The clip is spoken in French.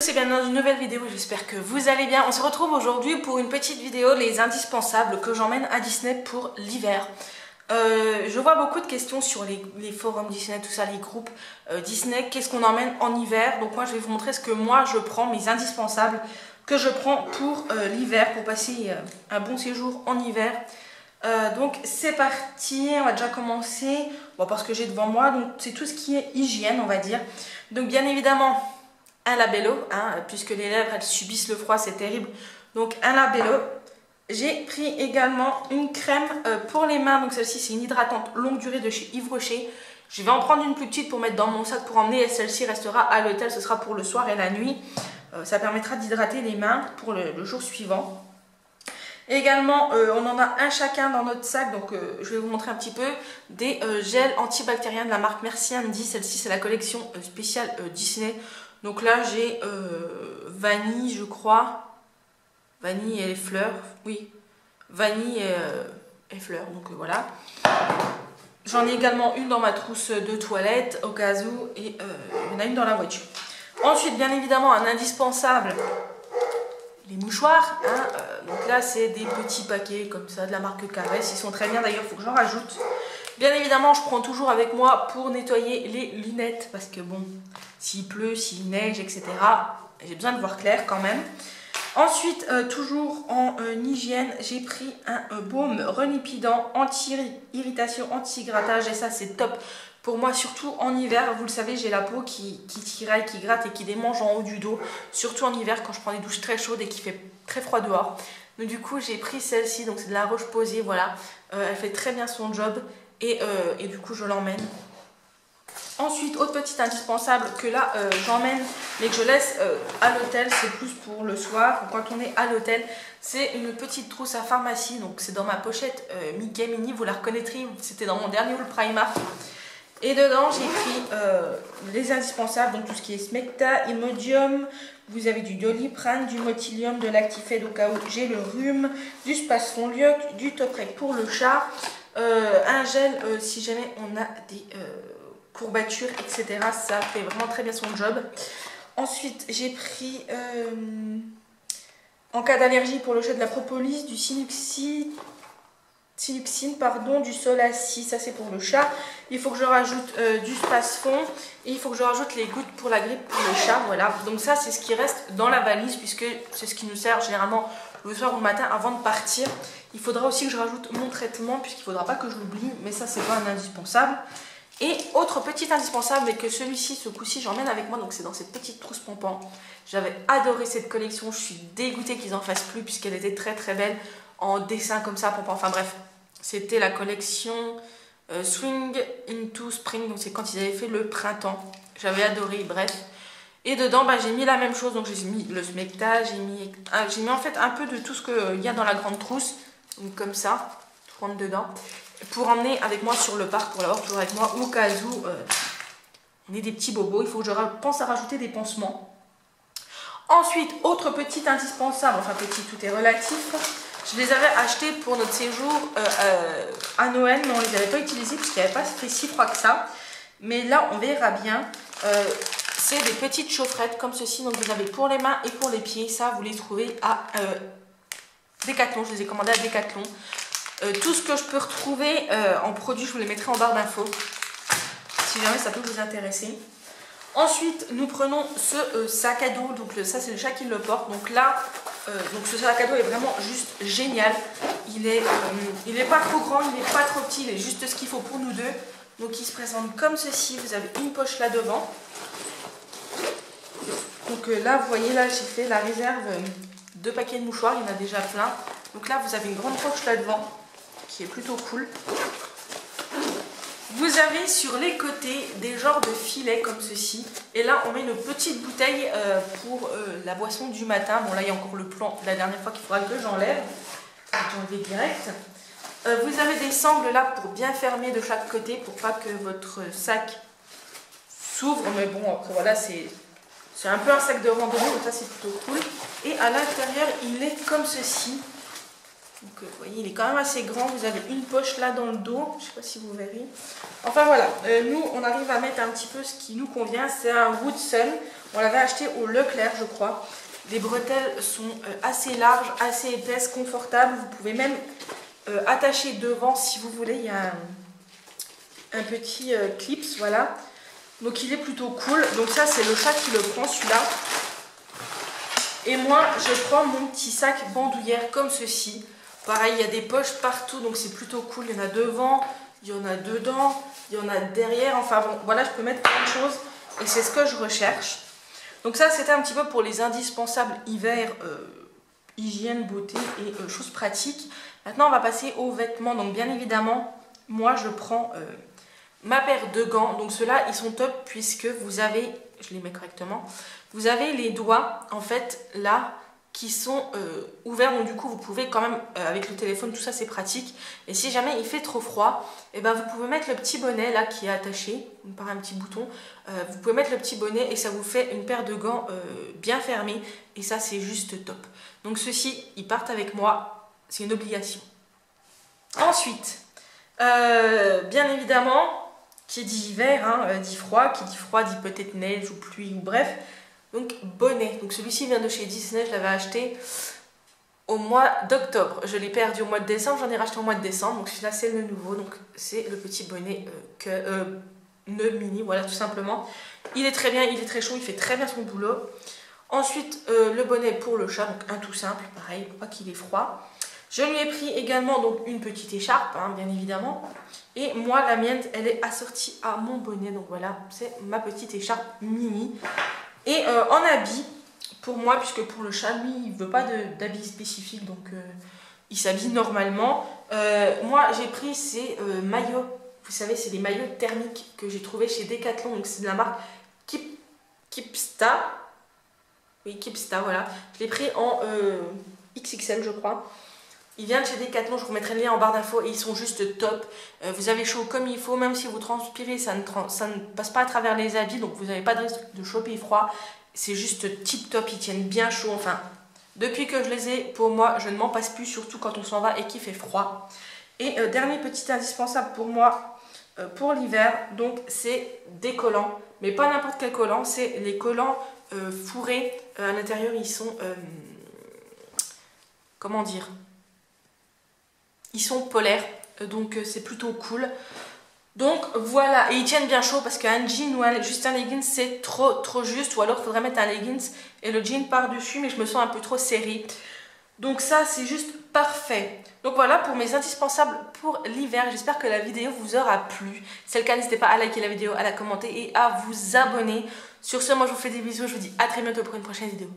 C'est bien dans une nouvelle vidéo, j'espère que vous allez bien. On se retrouve aujourd'hui pour une petite vidéo, les indispensables que j'emmène à Disney pour l'hiver. Je vois beaucoup de questions sur les forums Disney, tout ça, les groupes Disney, qu'est-ce qu'on emmène en hiver. Donc moi je vais vous montrer ce que moi je prends, mes indispensables que je prends pour l'hiver, pour passer un bon séjour en hiver. Donc c'est parti, on va déjà commencer, bon, parce que j'ai devant moi, donc c'est tout ce qui est hygiène on va dire. Donc bien évidemment un labello, hein, puisque les lèvres elles subissent le froid, c'est terrible, donc un labello. J'ai pris également une crème pour les mains, donc celle-ci c'est une hydratante longue durée de chez Yves Rocher. Je vais en prendre une plus petite pour mettre dans mon sac pour emmener, et celle-ci restera à l'hôtel, ce sera pour le soir et la nuit. Ça permettra d'hydrater les mains pour le jour suivant. Également, on en a un chacun dans notre sac, donc je vais vous montrer un petit peu des gels antibactériens de la marque Merci Andy. Celle-ci, c'est la collection spéciale Disney. Donc là, j'ai vanille, je crois. Vanille et les fleurs, oui. Vanille et fleurs, donc voilà. J'en ai également une dans ma trousse de toilette, au cas où, et il y en a une dans la voiture. Ensuite, bien évidemment, un indispensable. Les mouchoirs, hein, donc là c'est des petits paquets comme ça de la marque Caresse, ils sont très bien d'ailleurs, il faut que j'en rajoute. Bien évidemment je prends toujours avec moi pour nettoyer les lunettes parce que bon, s'il pleut, s'il neige, etc. j'ai besoin de voir clair quand même. Ensuite, toujours en hygiène, j'ai pris un baume renipidant, anti-irritation, anti-grattage et ça c'est top. Pour moi, surtout en hiver, vous le savez, j'ai la peau qui tiraille, qui gratte et qui démange en haut du dos. Surtout en hiver, quand je prends des douches très chaudes et qu'il fait très froid dehors. Donc du coup, j'ai pris celle-ci, donc c'est de la Roche-Posay, voilà. Elle fait très bien son job et du coup, je l'emmène. Ensuite, autre petite indispensable que là, j'emmène, mais que je laisse à l'hôtel, c'est plus pour le soir, ou quand on est à l'hôtel. C'est une petite trousse à pharmacie, donc c'est dans ma pochette Mickey Mini, vous la reconnaîtrez, c'était dans mon dernier haul Primark. Et dedans, j'ai pris les indispensables, donc tout ce qui est Smecta, Imodium, vous avez du Doliprane, du Motilium, de l'Actifed au cas où j'ai le rhume, du Spasfon-Lioc, du Toprek pour le chat, un gel si jamais on a des courbatures, etc. Ça fait vraiment très bien son job. Ensuite, j'ai pris, en cas d'allergie pour le chat, de la propolis, du Sinuxine, pardon, du Solaci, ça c'est pour le chat. Il faut que je rajoute du Spasfon et il faut que je rajoute les gouttes pour la grippe pour le chat, voilà. Donc ça c'est ce qui reste dans la valise puisque c'est ce qui nous sert généralement le soir ou le matin avant de partir. Il faudra aussi que je rajoute mon traitement puisqu'il ne faudra pas que je l'oublie, mais ça c'est pas un indispensable. Et autre petit indispensable, mais que celui-ci, ce coup-ci, j'emmène avec moi, donc c'est dans cette petite trousse pompon. J'avais adoré cette collection, je suis dégoûtée qu'ils en fassent plus puisqu'elle était très très belle en dessin comme ça, pompon, enfin bref. C'était la collection Swing into Spring, donc c'est quand ils avaient fait le printemps. J'avais adoré, bref. Et dedans, bah, j'ai mis la même chose, donc j'ai mis le Smecta, j'ai mis en fait un peu de tout ce qu'il y a dans la grande trousse, donc comme ça, tout rentre dedans, pour emmener avec moi sur le parc, pour l'avoir toujours avec moi, au cas où on est des petits bobos. Il faut que je pense à rajouter des pansements. Ensuite, autre petit indispensable, enfin petit, tout est relatif. Je les avais achetés pour notre séjour à Noël, mais on ne les avait pas utilisés parce qu'il n'y avait pas fait si froid que ça. Mais là, on verra bien. C'est des petites chaufferettes comme ceci. Donc, vous avez pour les mains et pour les pieds. Ça, vous les trouvez à Decathlon. Je les ai commandés à Decathlon. Tout ce que je peux retrouver en produit, je vous les mettrai en barre d'infos. Si jamais ça peut vous intéresser. Ensuite, nous prenons ce sac à dos. Donc ça, c'est le chat qui le porte. Donc là, donc ce sac à dos est vraiment juste génial. Il est pas trop grand, il n'est pas trop petit. Il est juste ce qu'il faut pour nous deux. Donc il se présente comme ceci. Vous avez une poche là devant. Donc là, vous voyez, là, j'ai fait la réserve 2 paquets de mouchoirs. Il y en a déjà plein. Donc là, vous avez une grande poche là devant qui est plutôt cool. Vous avez sur les côtés des genres de filets comme ceci. Et là, on met une petite bouteille pour la boisson du matin. Bon, là, il y a encore le plan de la dernière fois qu'il faudra que j'enlève. Je vais enlever direct. Vous avez des sangles là pour bien fermer de chaque côté pour pas que votre sac s'ouvre. Mais bon, après, voilà, c'est un peu un sac de randonnée. Donc ça, c'est plutôt cool. Et à l'intérieur, il est comme ceci. Donc vous voyez, il est quand même assez grand. Vous avez une poche là dans le dos. Je ne sais pas si vous verrez. Enfin voilà, nous on arrive à mettre un petit peu ce qui nous convient. C'est un Woodson. On l'avait acheté au Leclerc, je crois. Les bretelles sont assez larges, assez épaisses, confortables. Vous pouvez même attacher devant si vous voulez. Il y a un petit clips, voilà. Donc il est plutôt cool. Donc ça c'est le chat qui le prend, celui-là. Et moi je prends mon petit sac bandoulière comme ceci. Pareil, il y a des poches partout, donc c'est plutôt cool. Il y en a devant, il y en a dedans, il y en a derrière. Enfin bon, voilà, je peux mettre plein de choses et c'est ce que je recherche. Donc ça, c'était un petit peu pour les indispensables hiver, hygiène, beauté et choses pratiques. Maintenant, on va passer aux vêtements. Donc bien évidemment, moi je prends ma paire de gants. Donc ceux-là, ils sont top puisque vous avez, je les mets correctement, vous avez les doigts, en fait, là, qui sont ouverts, donc du coup vous pouvez quand même avec le téléphone, tout ça c'est pratique. Et si jamais il fait trop froid, et ben vous pouvez mettre le petit bonnet là qui est attaché par un petit bouton, vous pouvez mettre le petit bonnet et ça vous fait une paire de gants bien fermés et ça c'est juste top. Donc ceux-ci ils partent avec moi, c'est une obligation. Ensuite bien évidemment qui dit hiver dit froid, qui dit froid dit peut-être neige ou pluie ou bref. Donc bonnet, donc celui-ci vient de chez Disney, je l'avais acheté au mois d'octobre. Je l'ai perdu au mois de décembre, j'en ai racheté au mois de décembre. Donc celui-là c'est le nouveau, donc c'est le petit bonnet nœud mini, voilà tout simplement. Il est très bien, il est très chaud, il fait très bien son boulot. Ensuite le bonnet pour le chat, donc un tout simple, pareil, pour pas qu'il ait froid. Je lui ai pris également donc une petite écharpe, bien évidemment. Et moi la mienne, elle est assortie à mon bonnet, donc voilà, c'est ma petite écharpe mini. Et en habit, pour moi, puisque pour le chat, lui, il ne veut pas d'habit spécifique, donc il s'habille normalement. Moi, j'ai pris ces maillots, vous savez, c'est des maillots thermiques que j'ai trouvé chez Decathlon, donc c'est de la marque Kipsta. Oui, Kipsta, voilà. Je l'ai pris en XXL, je crois. Ils viennent chez Decathlon, je vous mettrai le lien en barre d'infos et ils sont juste top. Vous avez chaud comme il faut, même si vous transpirez, ça ne passe pas à travers les habits, donc vous n'avez pas de risque de choper froid. C'est juste tip top, ils tiennent bien chaud. Enfin, depuis que je les ai, pour moi, je ne m'en passe plus, surtout quand on s'en va et qu'il fait froid. Et dernier petit indispensable pour moi, pour l'hiver, donc c'est des collants. Mais pas n'importe quel collant, c'est les collants fourrés. À l'intérieur, ils sont... comment dire ? Ils sont polaires, donc c'est plutôt cool. Donc voilà, et ils tiennent bien chaud parce qu'un jean ou juste un leggings c'est trop juste. Ou alors il faudrait mettre un leggings et le jean par-dessus, mais je me sens un peu trop serrée. Donc ça c'est juste parfait. Donc voilà pour mes indispensables pour l'hiver. J'espère que la vidéo vous aura plu. Si c'est le cas, n'hésitez pas à liker la vidéo, à la commenter et à vous abonner. Sur ce, moi je vous fais des bisous, je vous dis à très bientôt pour une prochaine vidéo.